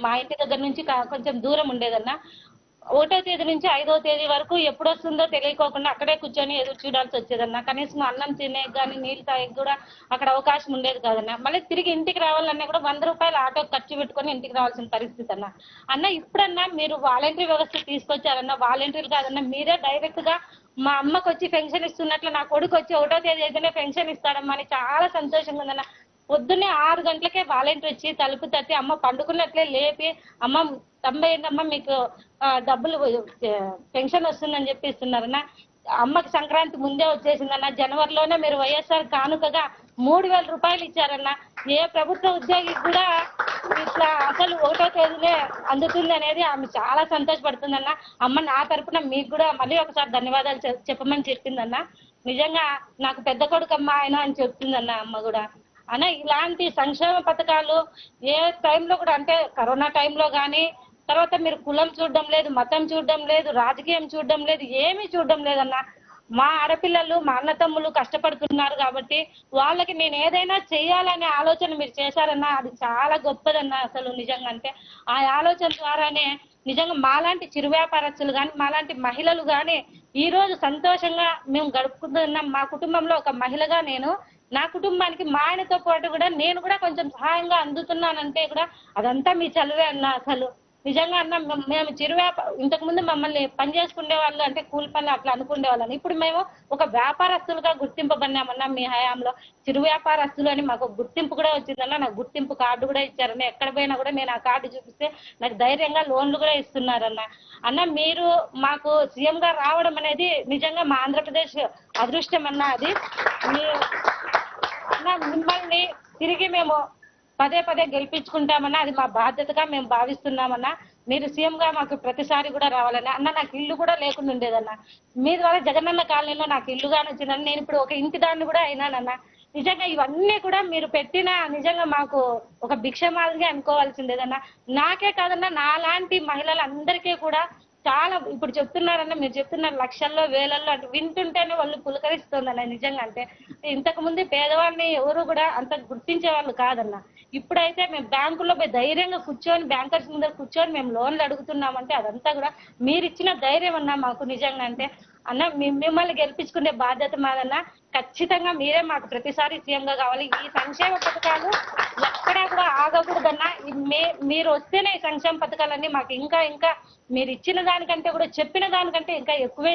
మా ఇంటి దగ్గర నుంచి కొంచెం దూరం ఉండేదన్న. 1వ తేదీ నుంచి 5వ తేదీ వరకు ఎప్పుడొస్తుందో తెలియకోకుండా అక్కడే కూర్చొని ఎదురు చూడాల్సి వచ్చేదన్న. కనీసం అన్నం తినే గాని నీళ్ళు తాగేకి కూడా అక్కడ అవకాశం ఉండేది కాదన్న. మళ్ళీ తిరిగి ఇంటికి రావాలన్నా కూడా 100 రూపాయలు ఆటో ఖర్చు పెట్టుకొని ఇంటికి రావాల్సిన పరిస్థితి అన్న. అన్న ఇప్పుడన్నా మీరు వాలంటరీ వ్యవస్థ తీసుకొచ్చారన్న. వాలంటీర్లు కాదన్న, మీరే డైరెక్ట్ గా మా అమ్మకు వచ్చి పెన్షన్ ఇస్తున్నట్లు నా కొడుకు వచ్చి 1వ తేదీ అయితేనే పెన్షన్ ఇస్తాడమ్మా అని చాలా సంతోషంగా ఉందన్న. పొద్దున్నే 6 గంటలకే వాలంటీర్ వచ్చి తలుపు తట్టి అమ్మ పండుకున్నట్లే లేపి, అమ్మ 90 ఏంటమ్మా మీకు డబ్బులు పెన్షన్ వస్తుందని చెప్పి ఇస్తున్నారన్న. అమ్మకి సంక్రాంతి ముందే వచ్చేసిందన్న. జనవరిలోనే మీరు వైఎస్ఆర్ కానుకగా 3000 రూపాయలు ఇచ్చారన్న. ఏ ప్రభుత్వ ఉద్యోగికి కూడా ఇట్లా అసలు 1వ తేదీనే అందుతుంది అనేది ఆమె చాలా సంతోషపడుతుందన్న. అమ్మ నా తరపున మీకు కూడా మళ్ళీ ఒకసారి ధన్యవాదాలు చెప్పమని చెప్పిందన్న. నిజంగా నాకు పెద్ద కొడుకు అమ్మ ఆయన అని చెప్తుందన్న అమ్మ కూడా. అన్న ఇలాంటి సంక్షేమ పథకాలు ఏ టైంలో కూడా, అంటే కరోనా టైంలో కానీ, తర్వాత మీరు కులం చూడడం లేదు, మతం చూడడం లేదు, రాజకీయం చూడడం లేదు, ఏమీ చూడడం లేదన్న. మా ఆడపిల్లలు మా అన్నతమ్ములు కష్టపడుతున్నారు కాబట్టి వాళ్ళకి నేను ఏదైనా చెయ్యాలనే ఆలోచన మీరు చేశారన్నా, అది చాలా గొప్పదన్న. అసలు నిజంగా అంటే ఆ ఆలోచన ద్వారానే నిజంగా మాలాంటి చిరు వ్యాపారస్తులు కానీ, మాలాంటి మహిళలు కానీ ఈ రోజు సంతోషంగా మేము గడుపుతున్నాం. మా కుటుంబంలో ఒక మహిళగా నేను నా కుటుంబానికి మా ఆయనతో పాటు కూడా నేను కూడా కొంచెం సహాయంగా అందుతున్నానంటే కూడా అదంతా మీ చలువే అన్న. అసలు నిజంగా అన్న, మేము ఇంతకు ముందు మమ్మల్ని పని చేసుకునే వాళ్ళు అంటే కూలి పనులు అట్లా అనుకునే వాళ్ళని, ఇప్పుడు మేము ఒక వ్యాపారస్తులుగా గుర్తింపబడినామన్నా. మీ హయాంలో చిరు వ్యాపారస్తులు అని మాకు గుర్తింపు కూడా వచ్చిందన్న. నాకు గుర్తింపు కార్డు కూడా ఇచ్చారన్న. ఎక్కడ పోయినా కూడా నేను ఆ కార్డు చూపిస్తే నాకు ధైర్యంగా లోన్లు కూడా ఇస్తున్నారన్న. అన్న మీరు మాకు సీఎం గా రావడం అనేది నిజంగా మా ఆంధ్రప్రదేశ్ అదృష్టం అన్న. అది అన్న మిమ్మల్ని తిరిగి మేము పదే పదే గెలిపించుకుంటామన్నా, అది మా బాధ్యతగా మేము భావిస్తున్నామన్నా. మీరు సీఎం గా మాకు ప్రతిసారి కూడా రావాలన్నా. అన్న నాకు ఇల్లు కూడా లేకుండా ఉండేదన్న. మీ ద్వారా జగనన్న కాలనీలో నాకు ఇల్లుగానే వచ్చిందని నేను ఇప్పుడు ఒక ఇంటి దాన్ని కూడా అయినానన్న. నిజంగా ఇవన్నీ కూడా మీరు పెట్టిన నిజంగా మాకు ఒక భిక్ష మాదిరిగా అనుకోవాల్సిందేదన్నా. నాకే కాదన్నా, నాలాంటి మహిళలందరికీ కూడా చాలా ఇప్పుడు చెప్తున్నారన్న, మీరు చెప్తున్నారు లక్షల్లో వేలల్లో అంటే వింటుంటేనే వాళ్ళు పులకరిస్తుందన్న. నిజంగా అంటే ఇంతకు ముందు పేదవాళ్ళని ఎవరు కూడా అంత గుర్తించే వాళ్ళు కాదన్న. ఇప్పుడైతే మేము బ్యాంకుల్లో పోయి ధైర్యంగా కూర్చొని బ్యాంకర్స్ ముందర కూర్చొని మేము లోన్లు అడుగుతున్నామంటే అదంతా కూడా మీరు ఇచ్చిన ధైర్యం అన్న మాకు. నిజంగా అంటే అన్న మిమ్మల్ని గెలిపించుకునే బాధ్యత మాదన్న. ఖచ్చితంగా మీరే మాకు ప్రతిసారి సీఎంగా కావాలి. ఈ సంక్షేమ పథకాలు ఎక్కడా కూడా ఆగకూడదన్నా. మీరు వస్తేనే ఈ సంక్షేమ పథకాలన్నీ మాకు ఇంకా ఇంకా మీరు ఇచ్చిన దానికంటే కూడా చెప్పిన దానికంటే ఇంకా ఎక్కువే